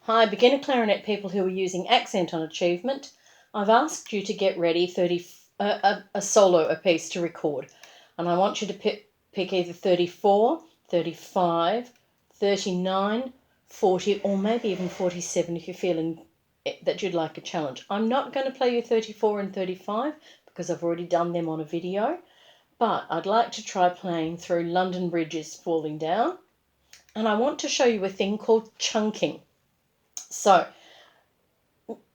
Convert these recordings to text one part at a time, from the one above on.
Hi, beginner clarinet people who are using accent on achievement. I've asked you to get ready a solo a piece to record, and I want you to pick either 34, 35, 39, 40, or maybe even 47 if you're feeling that you'd like a challenge. I'm not going to play you 34 and 35 because I've already done them on a video, but I'd like to try playing through London Bridge is Falling Down, and I want to show you a thing called chunking. So,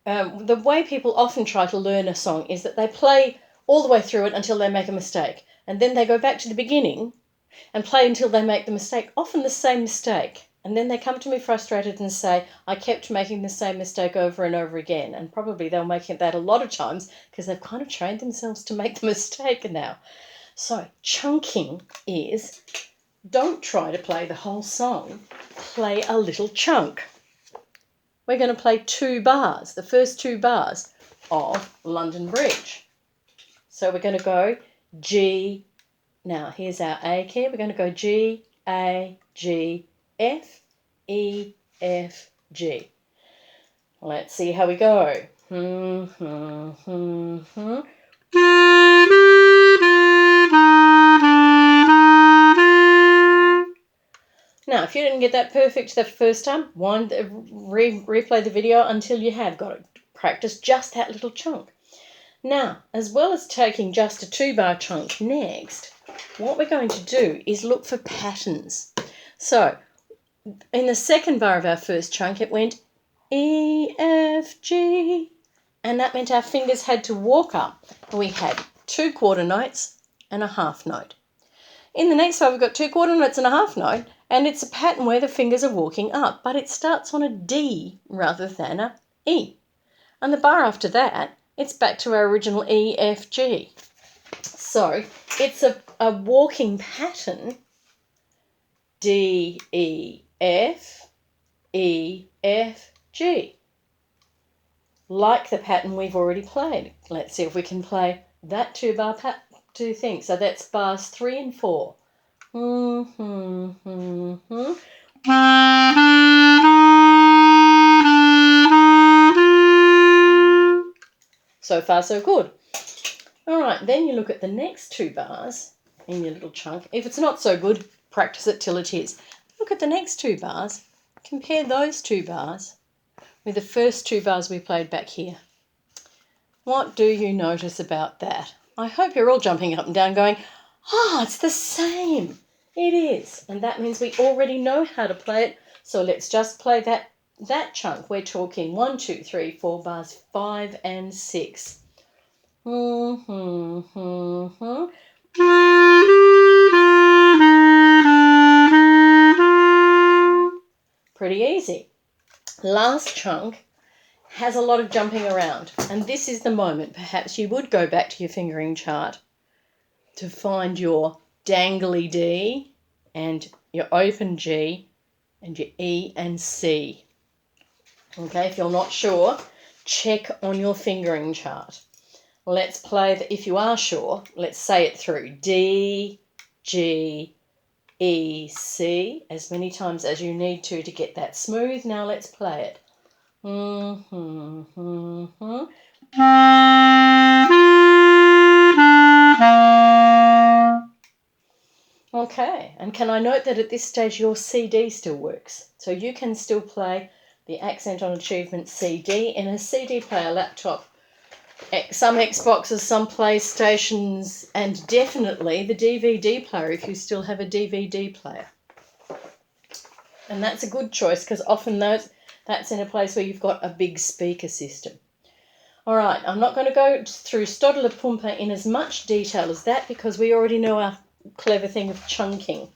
the way people often try to learn a song is that they play all the way through it until they make a mistake, and then they go back to the beginning and play until they make the mistake, often the same mistake. And then they come to me frustrated and say, I kept making the same mistake over and over again. And probably they'll make that a lot of times because they've kind of trained themselves to make the mistake now. So chunking is, don't try to play the whole song, play a little chunk. We're going to play 2 bars, the first 2 bars of London Bridge. So we're going to go G. Now, here's our A key. We're going to go G, A, G, F, E, F, G. Let's see how we go. Now, if you didn't get that perfect the first time, replay the video until you have got it. Practice just that little chunk. Now, as well as taking just a 2-bar chunk next, what we're going to do is look for patterns. So, in the second bar of our first chunk, it went E, F, G, and that meant our fingers had to walk up. We had 2 quarter notes and a half note. In the next bar, we've got 2 quarter notes and a half note, and it's a pattern where the fingers are walking up, but it starts on a D rather than a E. And the bar after that, it's back to our original E, F, G. So it's a walking pattern, D, E, F, G. Like the pattern we've already played. Let's see if we can play that 2-bar two things. So that's bars 3 and 4. So far, so good. All right, then you look at the next 2 bars in your little chunk. If it's not so good, practice it till it is. Look at the next 2 bars. Compare those 2 bars with the first 2 bars we played back here. What do you notice about that? I hope you're all jumping up and down going, it's the same. It is. And that means we already know how to play it. So let's just play that chunk. We're talking 1, 2, 3, 4 bars 5 and 6. Pretty easy. Last chunk has a lot of jumping around, and this is the moment perhaps you would go back to your fingering chart to find your dangly D and your open G and your E and C. Okay, if you're not sure, check on your fingering chart. Let's play, if you are sure, let's say it through. D, G, E, C, as many times as you need to get that smooth. Now let's play it. Okay, and can I note that at this stage your CD still works? So you can still play the Accent on Achievement CD in a CD player laptop, some Xboxes, some PlayStations, and definitely the DVD player if you still have a DVD player. And that's a good choice because often that's in a place where you've got a big speaker system. All right, I'm not going to go through Stoddler Pumper in as much detail as that because we already know our clever thing of chunking.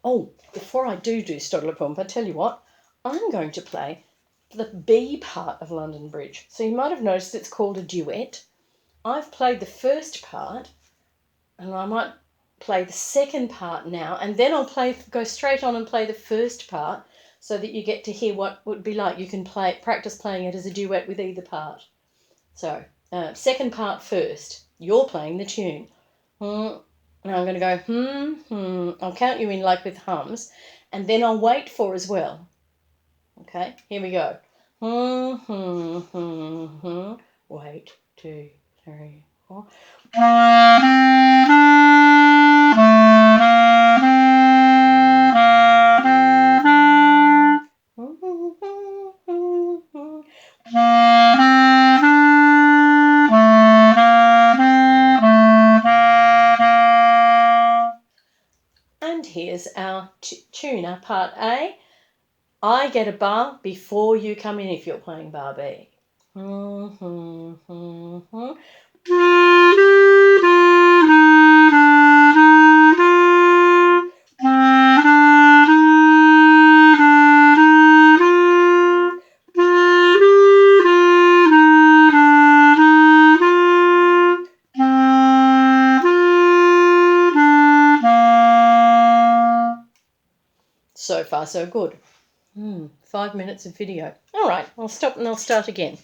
Oh, before I do Stoddler Pumper, tell you what, I'm going to play the B part of London Bridge. So you might have noticed it's called a duet. I've played the first part, and I might play the second part now, and then I'll go straight on and play the first part so that you get to hear what it would be like. You can practice playing it as a duet with either part. So, second part first. You're playing the tune. Now I'm going to go I'll count you in like with hums, and then I'll wait for as well. Okay, here we go. Wait, 2, 3, 4. And here's our tuner, part A. I get a bar before you come in if you're playing bar B. So far, so good. 5 minutes of video. All right, I'll stop and I'll start again.